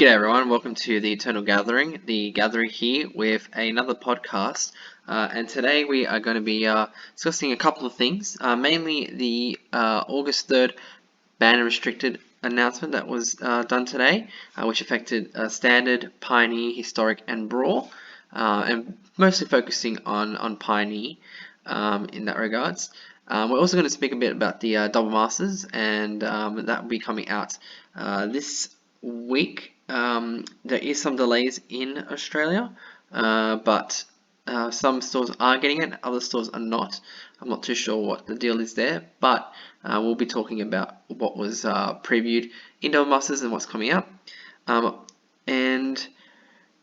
G'day everyone, welcome to the Eternal Gathering, the Gathering here with another podcast, and today we are going to be discussing a couple of things, mainly the August 3rd ban and restricted announcement that was done today, which affected Standard, Pioneer, Historic and Brawl, and mostly focusing on Pioneer in that regards. We're also going to speak a bit about the Double Masters, and that will be coming out this week. There is some delays in Australia, but some stores are getting it, other stores are not. I'm not too sure what the deal is there, but we'll be talking about what was previewed in Double Masters and what's coming out. And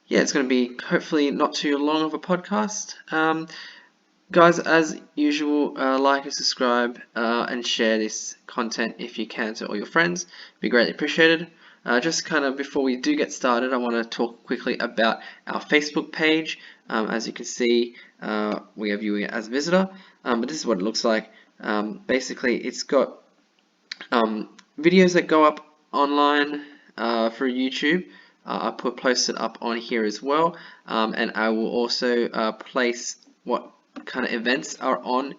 yeah, it's going to be hopefully not too long of a podcast. Guys, as usual, like and subscribe and share this content if you can to all your friends. It'd be greatly appreciated. Just kind of before we do get started, I want to talk quickly about our Facebook page. As you can see, we are viewing it as a visitor, but this is what it looks like. Basically, it's got videos that go up online through YouTube. I post it up on here as well, and I will also place what kind of events are on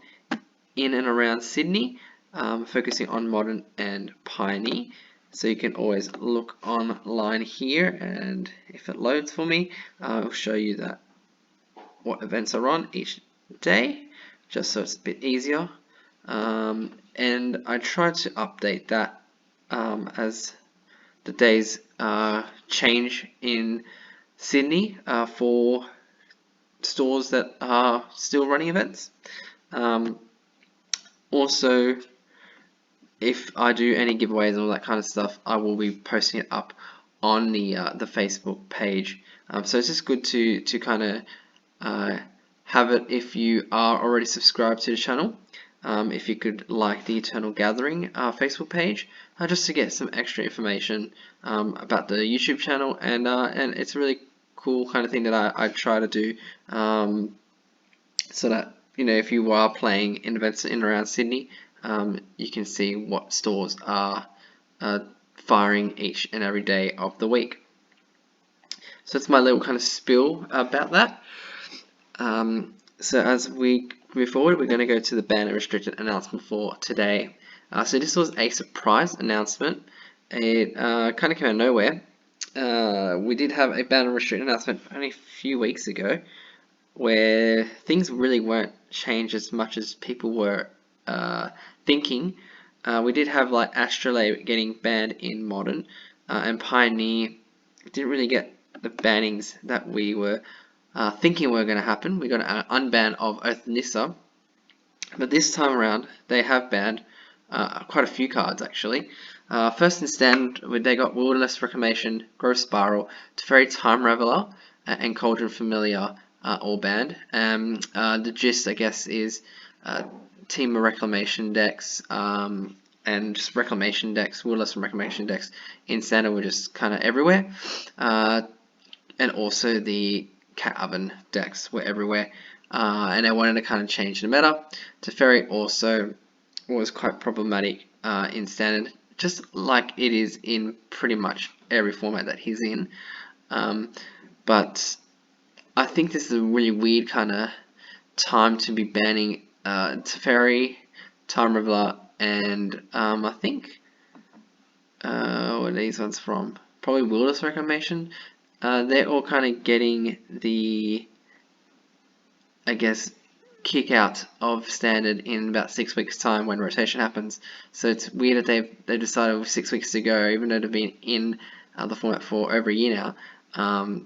in and around Sydney, focusing on Modern and Pioneer. So you can always look online here, and if it loads for me, I'll show you that what events are on each day, just so it's a bit easier. And I try to update that as the days change in Sydney for stores that are still running events. Also, if I do any giveaways and all that kind of stuff, I will be posting it up on the Facebook page. So it's just good to kind of have it if you are already subscribed to the channel. If you could like the Eternal Gathering Facebook page, just to get some extra information about the YouTube channel, and it's a really cool kind of thing that I try to do, so that if you are playing in events in and around Sydney, you can see what stores are firing each and every day of the week. So that's my little kind of spiel about that. So as we move forward, we're going to go to the ban and restricted announcement for today. So this was a surprise announcement. It kind of came out of nowhere. We did have a ban and restricted announcement only a few weeks ago, where things really weren't changed as much as people were thinking. We did have like Astrolabe getting banned in Modern, and Pioneer didn't really get the bannings that we were thinking were going to happen. We got an unban of Oath Nissa, but this time around they have banned quite a few cards actually. First in Standard, they got Wilderness Reclamation, Growth Spiral, Teferi Time Reveler, and Cauldron Familiar all banned. The gist, I guess, is Team of Reclamation decks and just Reclamation decks, Wilderness and Reclamation decks in Standard were just kind of everywhere. And also the Cat Oven decks were everywhere. And they wanted to kind of change the meta. Teferi also was quite problematic in Standard, just like it is in pretty much every format that he's in. But I think this is a really weird kind of time to be banning Teferi, Time Reveler, and I think where are these ones from? Probably Wilderness Reclamation. They're all kind of getting the, I guess, kick out of Standard in about 6 weeks time when rotation happens. So it's weird that they've decided with 6 weeks to go, even though they've been in the format for over a year now,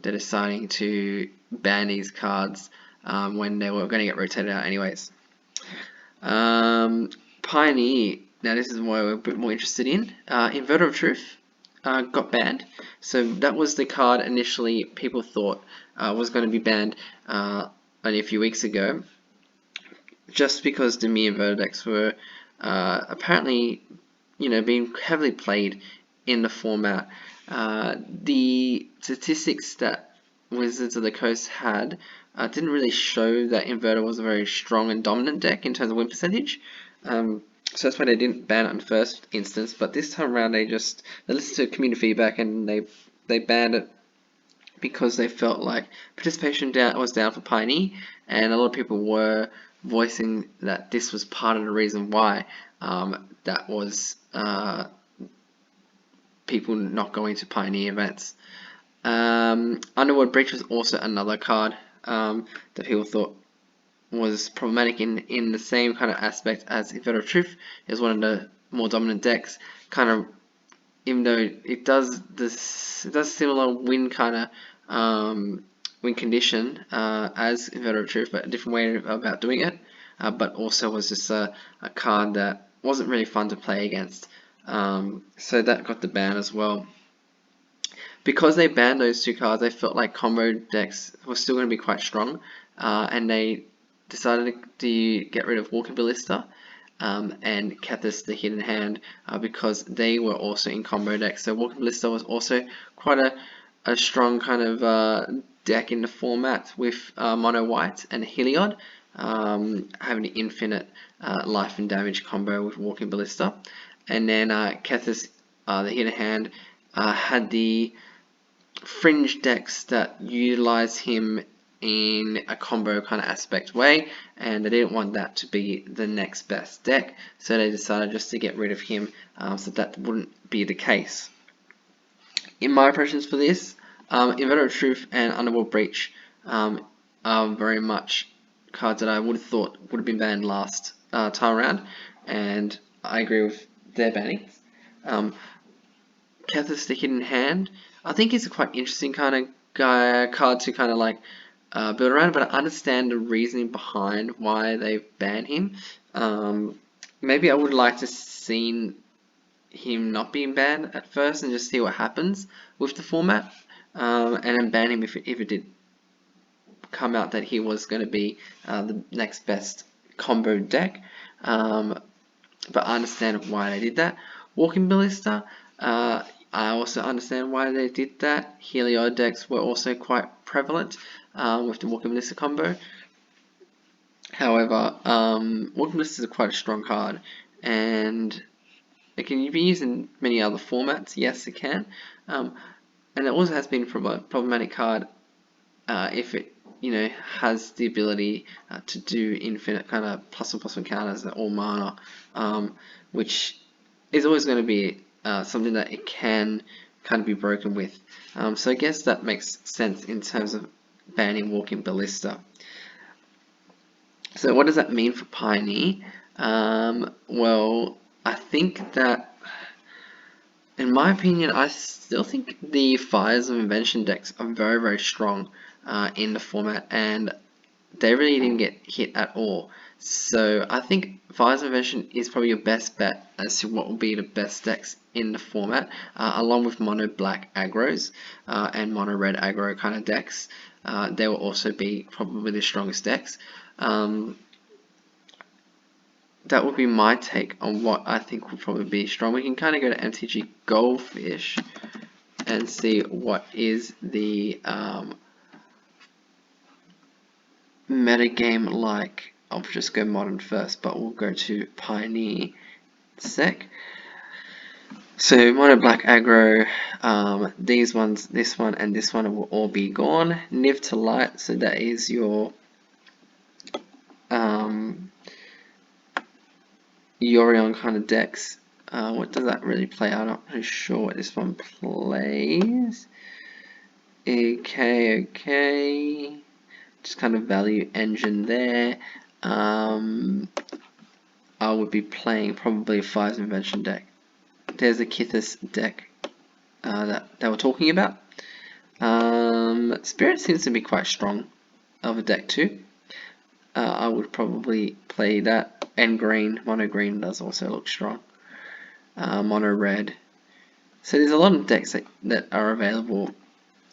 they're deciding to ban these cards when they were going to get rotated out anyways. Pioneer, now this is what we're a bit more interested in. Inverter of Truth got banned. So that was the card initially people thought was going to be banned only a few weeks ago, just because the Dimir inverter decks were apparently being heavily played in the format. The statistics that Wizards of the Coast had didn't really show that Inverter was a very strong and dominant deck in terms of win percentage. So that's why they didn't ban it in the first instance, but this time around they listened to community feedback and they they banned it because they felt like participation was down for Pioneer, and a lot of people were voicing that this was part of the reason why that was people not going to Pioneer events. Underworld Breach was also another card that people thought was problematic in the same kind of aspect as Inventor of Truth. It was one of the more dominant decks, kind of, even though it does similar win kind of win condition as Inventor of Truth, but a different way about doing it. But also was just a card that wasn't really fun to play against. So that got the ban as well. Because they banned those two cards, they felt like combo decks were still going to be quite strong, and they decided to get rid of Walking Ballista and Kethis, the Hidden Hand, because they were also in combo decks. So Walking Ballista was also quite a strong kind of deck in the format with Mono White and Heliod, having an infinite life and damage combo with Walking Ballista. And then Kethis, the Hidden Hand, had the fringe decks that utilize him in a combo kind of aspect way, and they didn't want that to be the next best deck, so they decided just to get rid of him, so that wouldn't be the case. In my impressions for this, Inventor of Truth and Underworld Breach are very much cards that I would have thought would have been banned last time around, and I agree with their bannings. Kethis, the Hidden Hand, I think he's a quite interesting kind of card to kind of like build around, but I understand the reasoning behind why they banned him. Maybe I would like to seen him not being banned at first and just see what happens with the format, and then ban him if it did come out that he was going to be the next best combo deck. But I understand why they did that. Walking Ballista, I also understand why they did that. Heliod decks were also quite prevalent with the Walking Ballista combo. However, Walking Ballista is quite a strong card, and it can be used in many other formats. Yes, it can. And it also has been a problematic card if it has the ability to do infinite kind of +1/+1 counters at all mana, which is always going to be something that it can kind of be broken with. So I guess that makes sense in terms of banning Walking Ballista. So what does that mean for Pioneer? Well, I think that, in my opinion, I still think the Fires of Invention decks are very, very strong in the format, and they really didn't get hit at all. So I think Fires of Invention is probably your best bet as to what will be the best decks in the format, along with mono black aggros and mono red aggro kind of decks. They will also be probably the strongest decks. That would be my take on what I think will probably be strong. We can kind of go to MTG Goldfish and see what is the metagame like. I'll just go modern first, but we'll go to Pioneer sec. So mono black aggro, these ones, this one and this one will all be gone. Niv to light, so that is your Yorion kind of decks. What does that really play out? I'm not really sure what this one plays. Okay. Just kind of value engine there. I would be playing probably a Fires of Invention deck. There's a Kithis deck that they were talking about. Spirit seems to be quite strong of a deck too. I would probably play that. And green, mono green does also look strong. Mono red. So there's a lot of decks that are available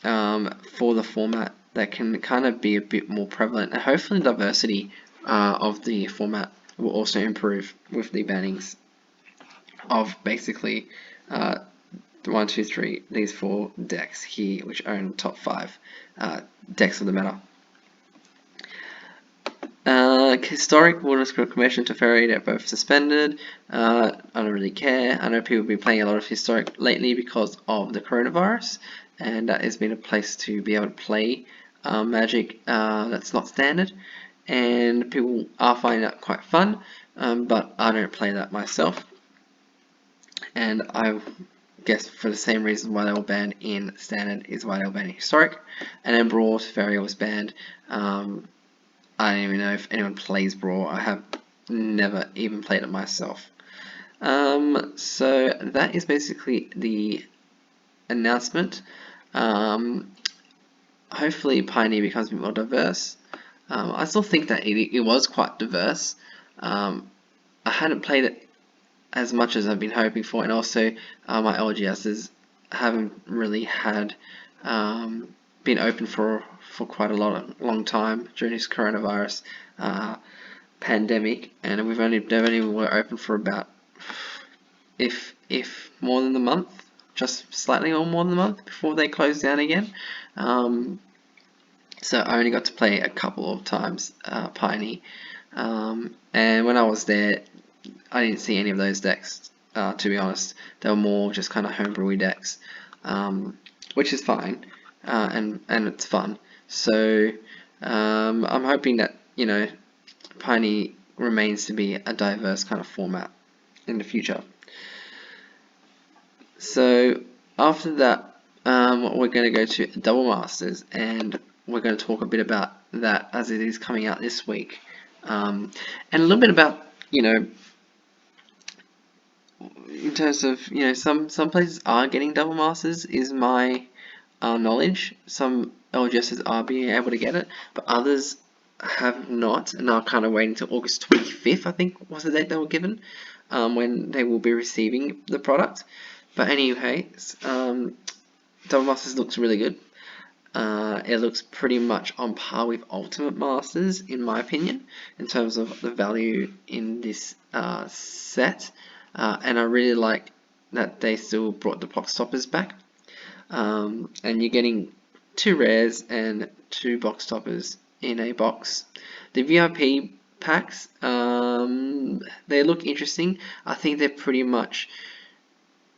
for the format that can kind of be a bit more prevalent, and hopefully diversity of the format will also improve with the bannings of basically 1, 2, 3, these 4 decks here, which own top 5 decks of the meta. Historic Wilderness Proclamation to Teferi, they're both suspended. I don't really care. I know people have been playing a lot of Historic lately because of the coronavirus, and that has been a place to be able to play Magic that's not standard, and people are finding that quite fun, but I don't play that myself, and I guess for the same reason why they were banned in standard is why they were banned in historic, and then Brawl Teferi was banned. I don't even know if anyone plays Brawl. I have never even played it myself. So that is basically the announcement. Hopefully Pioneer becomes a bit more diverse. I still think that it was quite diverse. I hadn't played it as much as I've been hoping for, and also my LGSs haven't really had been open for quite a long time during this coronavirus pandemic, and they've only were open for about if more than a month, just slightly or more than a month before they closed down again. So I only got to play a couple of times Pioneer, and when I was there, I didn't see any of those decks. To be honest, they were more just kind of homebrewy decks, which is fine, and it's fun. So I'm hoping that Pioneer remains to be a diverse kind of format in the future. So after that, we're going to go to Double Masters, and we're going to talk a bit about that as it is coming out this week, and a little bit about in terms of some places are getting Double Masters is my knowledge. Some LGSs are being able to get it, but others have not, and are kind of waiting until August 25th, I think was the date they were given, when they will be receiving the product. But anyway, Double Masters looks really good. It looks pretty much on par with Ultimate Masters, in my opinion, in terms of the value in this set. And I really like that they still brought the box toppers back. And you're getting 2 rares and 2 box toppers in a box. The VIP packs, they look interesting. I think they're pretty much,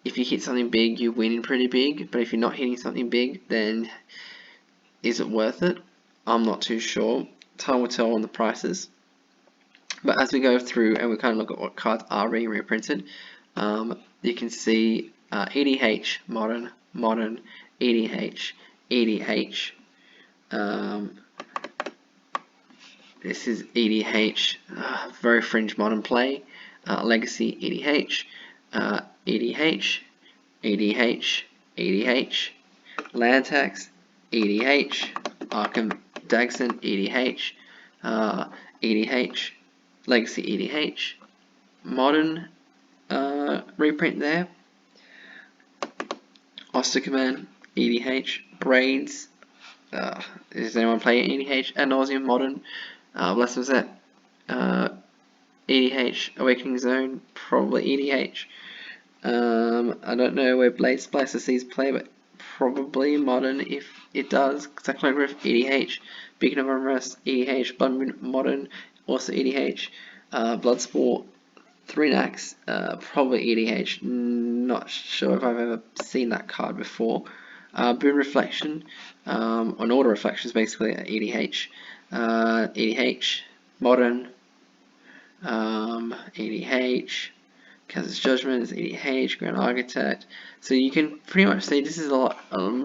if you hit something big, you win pretty big, but if you're not hitting something big, then is it worth it? I'm not too sure. Time will tell on the prices. But as we go through and we kind of look at what cards are being reprinted, you can see EDH, Modern, EDH, EDH. This is EDH, very fringe Modern play. Legacy, EDH, EDH, EDH, EDH, Land Tax, EDH, Arkham Dagson, EDH, EDH, Legacy, EDH, Modern reprint there, Ostercommand, EDH, Braids, does anyone play EDH? Ad Nauseam, Modern, Blessed was that, EDH, Awakening Zone, probably EDH. I don't know where Blade Splicer sees play, but probably Modern if it does. Cyclograph, EDH, Beacon of Unrest, EDH, Blood Moon, Modern, also EDH, Bloodsport, 3-Nax, probably EDH, not sure if I've ever seen that card before. Boon Reflection, on Order Reflections basically, EDH, EDH, Modern, EDH, Kansas Judgment, EDH, Grand Architect. So you can pretty much say this is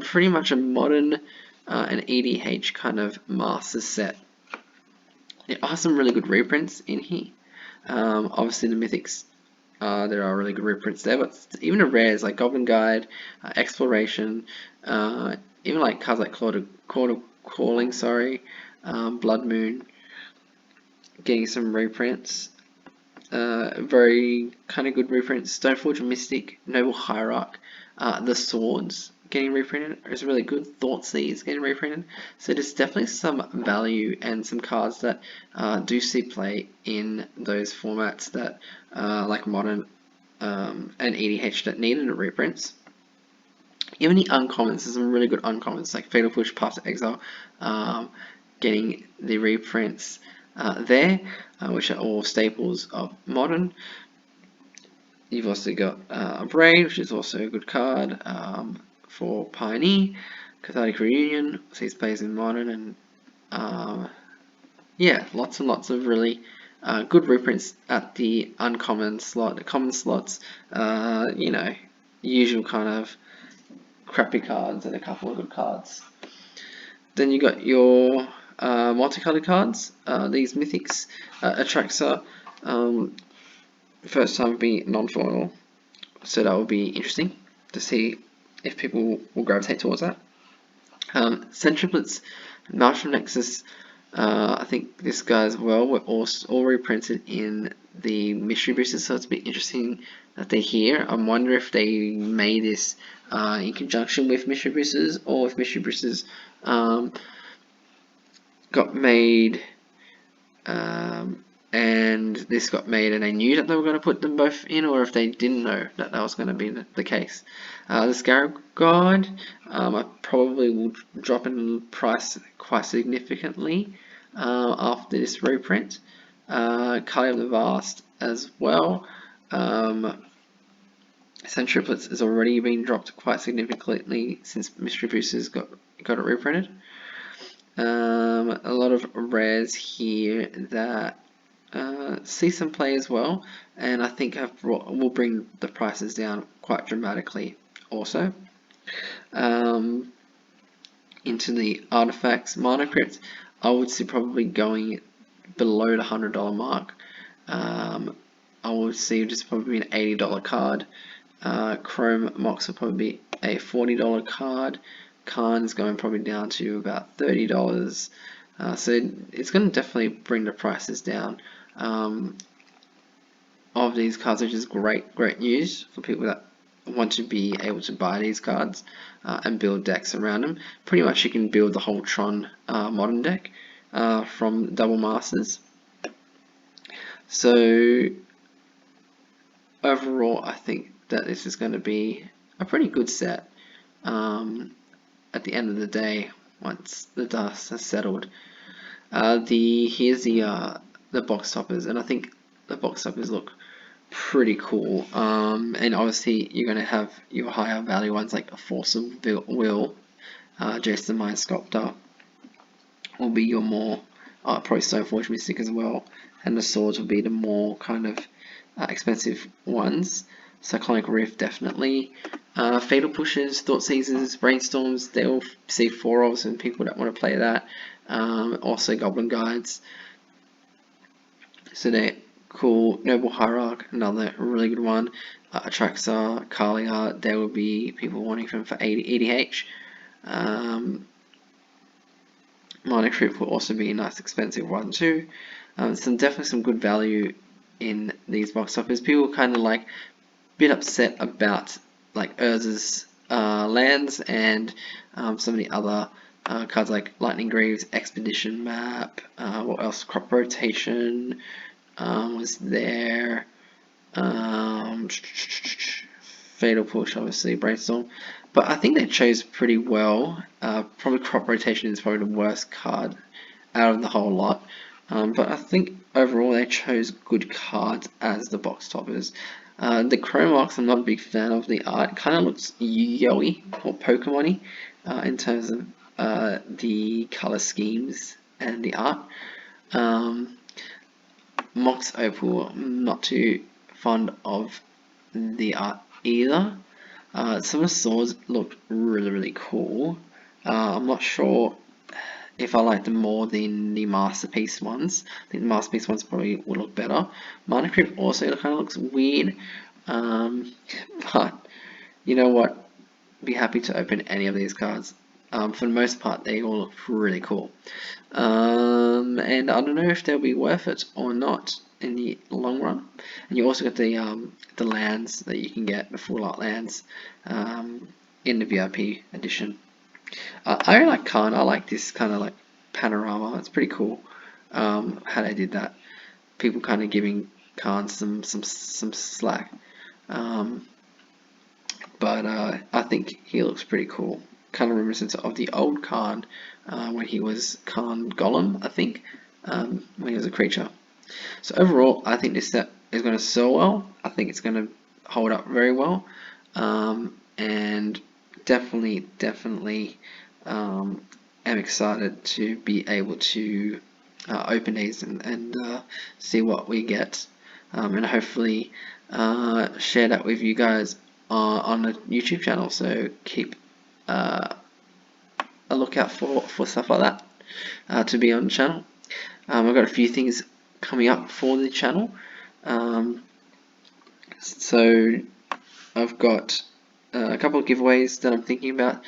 pretty much a Modern and EDH kind of master set. There are some really good reprints in here. Obviously the Mythics, there are really good reprints there, but even the rares like Goblin Guide, Exploration, even like cards like Court of Calling, Blood Moon, getting some reprints. Very kind of good reprints. Stoneforge Mystic, Noble Hierarch, the Swords getting reprinted is really good. Thoughtseize getting reprinted. So there's definitely some value and some cards that do see play in those formats that like Modern and EDH that needed reprints. Even the uncommons, there's some really good uncommons like Fatal Push, Path to Exile, getting the reprints there, which are all staples of Modern. You've also got Braid, which is also a good card. for Pioneer, Cathartic Reunion, sees plays in Modern, and yeah, lots and lots of really good reprints at the uncommon slot. The common slots, you know, usual kind of crappy cards and a couple of good cards. Then you got your multicolored cards. These mythics, Atraxa, first time be non-foil, so that will be interesting to see if people will gravitate towards that. Centuplets, Martial Nexus. I think this guy as well were all reprinted in the Mystery Boosters, so it's a bit interesting that they're here. I wonder if they made this in conjunction with Mystery Boosters, or if Mystery Boosters got made and this got made and they knew that they were going to put them both in, or if they didn't know that that was going to be the case. The Scarab God, I probably will drop in price quite significantly after this reprint. Kali of the Vast as well. Centuplets has already been dropped quite significantly since Mystery Boosters got it reprinted. A lot of rares here that see some play as well, and I think will bring the prices down quite dramatically also. Into the artifacts, Mana Crypt, I would see probably going below the $100 mark. I would see just probably an $80 card. Chrome Mox will probably be a $40 card. Khan is going probably down to about $30. So it's going to definitely bring the prices down of these cards, which is great news for people that want to be able to buy these cards and build decks around them. Pretty much you can build the whole Tron modern deck from Double Masters. So overall, I think that this is going to be a pretty good set at the end of the day once the dust has settled. Here's the box toppers, and I think the box toppers look pretty cool. And obviously you're going to have your higher value ones like a Force of Will, Jason Mind Sculptor will be your more probably Stoneforge Mystic as well, and the swords will be the more kind of expensive ones. Cyclonic Rift definitely. Fatal Pushes, Thought Seizers, Brainstorms, they'll see 4 of and people that want to play that. Also Goblin Guides. So they're cool. Noble Hierarch, another really good one. Atraxa, Kalia, there will be people wanting them for 80 EDH. Mana Crypt will also be a nice expensive one too. Definitely some good value in these box toppers. People kind of like bit upset about like Urza's lands and some of the other cards like Lightning Greaves, Expedition Map, what else? Crop Rotation was there. Fatal Push, obviously, Brainstorm. But I think they chose pretty well. Probably Crop Rotation is probably the worst card out of the whole lot. But I think overall they chose good cards as the box toppers. The Chrome Mox, I'm not a big fan of the art. It kind of looks Yu-Gi-Oh-y or Pokemon-y in terms of the color schemes and the art. Mox Opal, I'm not too fond of the art either. Some of the swords look really cool. I'm not sure if I like them more than the Masterpiece ones. I think the Masterpiece ones probably would look better. Mana Crypt also kind of looks weird, but you know what? Be happy to open any of these cards. For the most part, they all look really cool. And I don't know if they'll be worth it or not in the long run. And you also got the lands that you can get, the full art lands, in the VIP edition. I really like Khan. I like this kind of like panorama. It's pretty cool how they did that. People kind of giving Khan some slack. But I think he looks pretty cool. Kind of reminiscent of the old Khan when he was Khan Golem, I think, when he was a creature. So overall, I think this set is going to sell well. I think it's going to hold up very well. And definitely am excited to be able to open these and see what we get, and hopefully share that with you guys on the YouTube channel. So keep a lookout for stuff like that to be on the channel. I've got a few things coming up for the channel. So I've got a couple of giveaways that I'm thinking about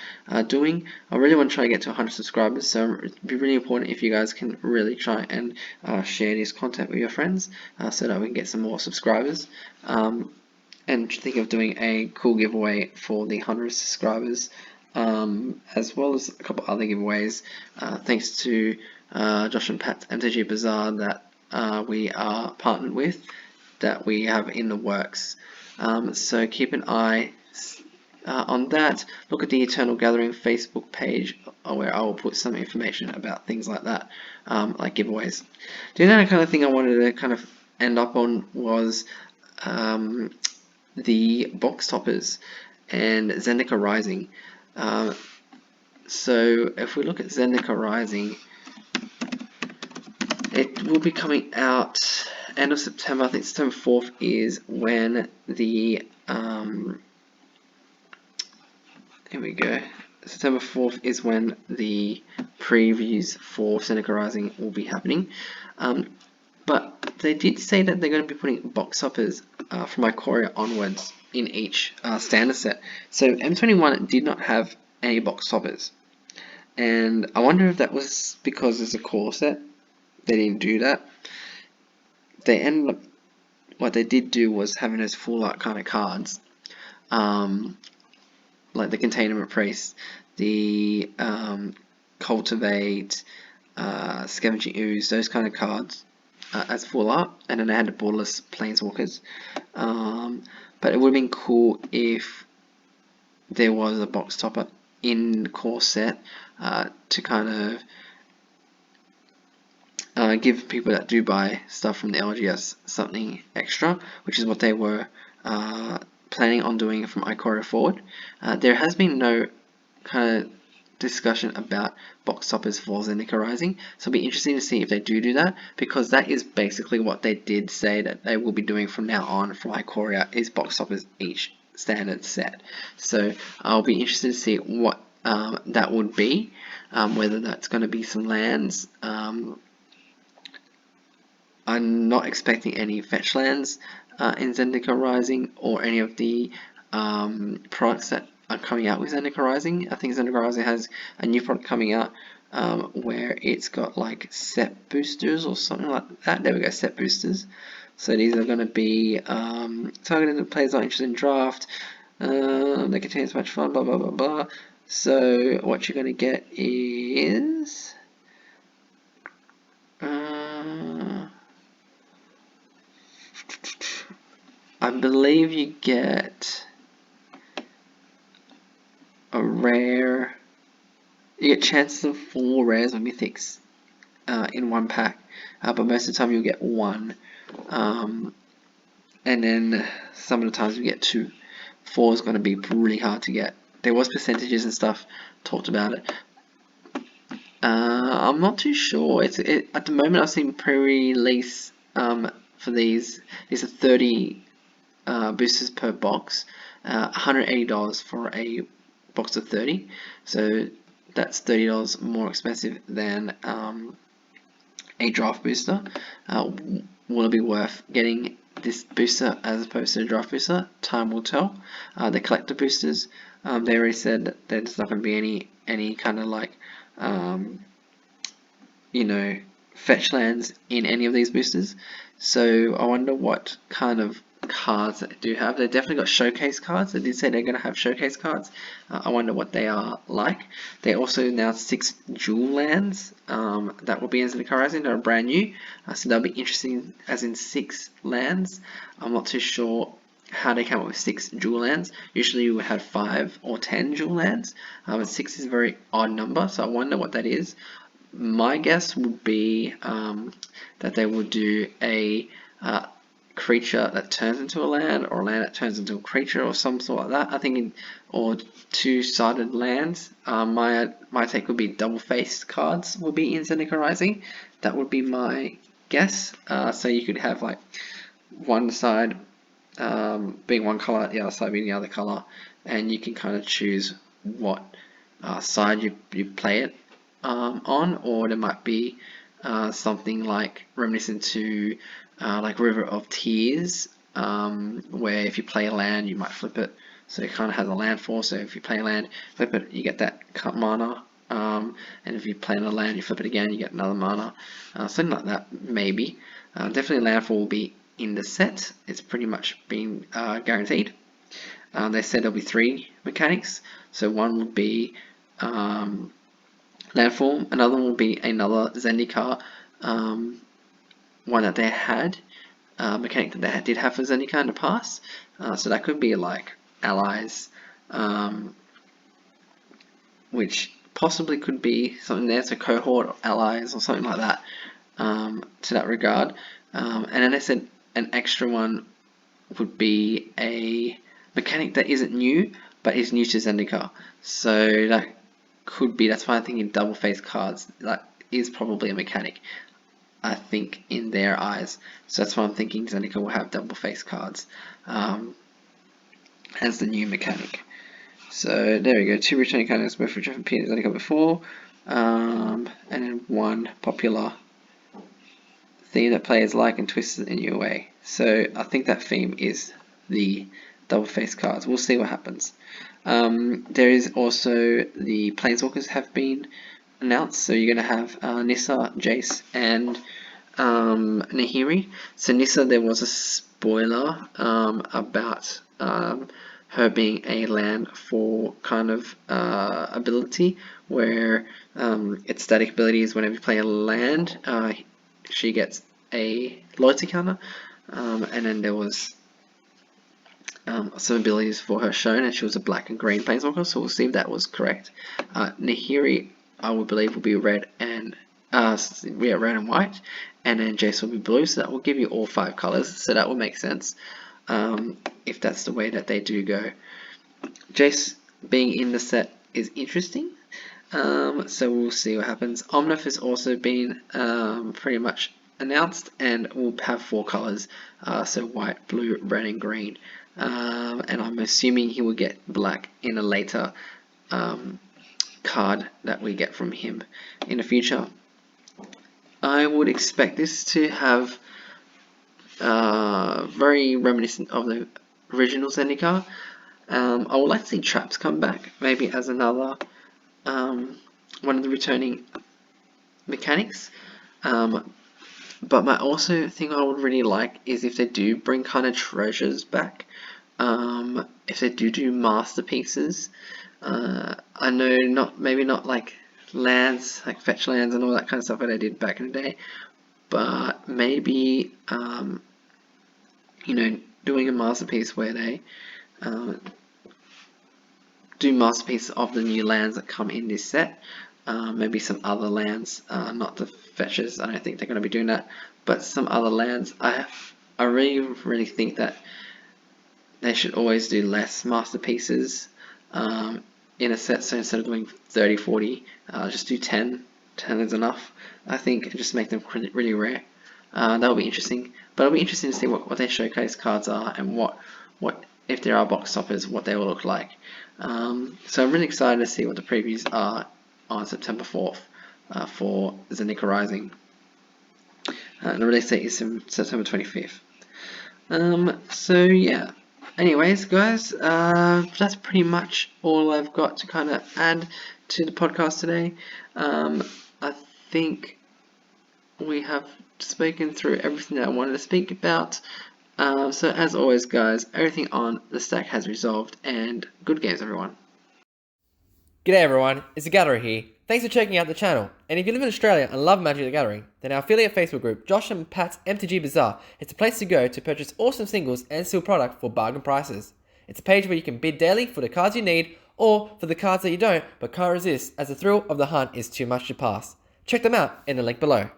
doing. I really want to try to get to 100 subscribers, so it'd be really important if you guys can really try and share this content with your friends so that we can get some more subscribers. And think of doing a cool giveaway for the 100 subscribers, as well as a couple other giveaways, thanks to Josh and Pat's MTG Bazaar that we are partnered with, that we have in the works. So keep an eye on that. Look at the Eternal Gathering Facebook page, where I will put some information about things like that, like giveaways. The other kind of thing I wanted to kind of end up on was the box toppers and Zendika Rising. So if we look at Zendika Rising, it will be coming out end of September. I think September 4th is when the here we go. September 4th is when the previews for Zendika Rising will be happening. But they did say that they're going to be putting box toppers from Ikoria onwards in each standard set. So M21 did not have any box toppers, and I wonder if that was because it's a core set. They didn't do that. They ended up, what they did do was having those full art kind of cards, like the Containment Priest, the Cultivate, Scavenging Ooze, those kind of cards as full art, and then they had the Borderless Planeswalkers. But it would have been cool if there was a box topper in the core set to kind of give people that do buy stuff from the LGS something extra, which is what they were planning on doing from Ikoria forward. There has been no kind of discussion about box toppers for Zendika Rising, so it'll be interesting to see if they do that, because that is basically what they did say that they will be doing from now on from Ikoria, is box toppers each standard set. So I'll be interested to see what that would be, whether that's going to be some lands. I'm not expecting any fetch lands in Zendika Rising, or any of the products that are coming out with Zendika Rising. I think Zendika Rising has a new product coming out where it's got like set boosters or something like that. There we go, set boosters. So these are going to be targeted to players not interested in draft. They contain so much fun, blah blah blah blah. So what you're going to get is I believe you get a rare. You get chances of 4 rares or mythics in one pack, but most of the time you'll get 1, and then some of the times you get 2. 4 is going to be really hard to get. There was percentages and stuff talked about it. I'm not too sure. At the moment I've seen pre-release for these. These are 30 boosters per box, $180 for a box of 30. So that's $30 more expensive than a draft booster. Will it be worth getting this booster as opposed to a draft booster? Time will tell. The collector boosters, they already said that there's not going to be any kind of like fetch lands in any of these boosters. So I wonder what kind of cards that they do have. They definitely got showcase cards. They did say they're going to have showcase cards. I wonder what they are like. They also announced 6 dual lands that will be in Zendika Rising. They're brand new, so that'll be interesting, as in 6 lands. I'm not too sure how they came up with 6 dual lands. Usually you would have 5 or 10 dual lands, but 6 is a very odd number, so I wonder what that is. My guess would be that they would do a creature that turns into a land, or a land that turns into a creature, or some sort of that. I think, or two-sided lands. My take would be double-faced cards will be in Zendikar Rising. That would be my guess. So you could have like one side being one color, the other side being the other color, and you can kind of choose what side you play it on, or there might be something like reminiscent to like River of Tears, where if you play a land, you might flip it, so it kind of has a land force. So if you play a land, flip it, you get that mana, and if you play another land, you flip it again, you get another mana, something like that maybe. Definitely landfall will be in the set. It's pretty much been guaranteed. They said there'll be 3 mechanics, so one would be landfall, another one will be another Zendikar one that they had, mechanic that they did have for Zendikar in the past. So that could be like allies, which possibly could be something there, so cohort or allies or something like that, to that regard. And then they said an extra one would be a mechanic that isn't new, but is new to Zendikar. So that could be, that's why I'm thinking double-faced cards. That is probably a mechanic, I think, in their eyes. So that's why I'm thinking Zendikar will have double-faced cards as the new mechanic. So there we go, 2 returning cards, both which have appeared in Zendikar before, and then 1 popular theme that players like and twists it in your way. So I think that theme is the double-faced cards. We'll see what happens. There is also the Planeswalkers have been announced. So you're going to have Nissa, Jace, and Nahiri. So Nissa, there was a spoiler about her being a land for kind of ability, where its static ability is whenever you play a land, she gets a loyalty counter, and then there was some abilities for her shown, and she was a black and green planeswalker, so we'll see if that was correct. Nahiri, I would believe, will be red and red and white, and then Jace will be blue, so that will give you all 5 colors, so that will make sense if that's the way that they do go. Jace being in the set is interesting, so we'll see what happens. Omnath has also been pretty much announced, and will have 4 colors, so white, blue, red, and green. And I'm assuming he will get black in a later card that we get from him in the future. I would expect this to have very reminiscent of the original Zendikar. I would like to see traps come back, maybe as another one of the returning mechanics. But my also thing I would really like is if they do bring kind of treasures back. If they do masterpieces. I know maybe not like lands, like fetch lands and all that kind of stuff that I did back in the day, but maybe doing a masterpiece where they do masterpieces of the new lands that come in this set. Maybe some other lands, not the fetches. I don't think they're going to be doing that, but some other lands. I really think that they should always do less masterpieces in a set. So instead of doing 30, 40, just do 10. 10 is enough, I think, and just make them really rare. That'll be interesting. But it'll be interesting to see what their showcase cards are, and what if there are box toppers, what they will look like. So I'm really excited to see what the previews are on September 4th for Zendikar Rising. The release date is September 25th. So yeah. Anyways, guys, that's pretty much all I've got to kind of add to the podcast today. I think we have spoken through everything that I wanted to speak about. So as always, guys, everything on the stack has resolved, and good games, everyone. G'day everyone, it's the Gatherer here. Thanks for checking out the channel. And if you live in Australia and love Magic the Gathering, then our affiliate Facebook group, Josh and Pat's MTG Bazaar, is the place to go to purchase awesome singles and sealed product for bargain prices. It's a page where you can bid daily for the cards you need, or for the cards that you don't but can't resist, as the thrill of the hunt is too much to pass. Check them out in the link below.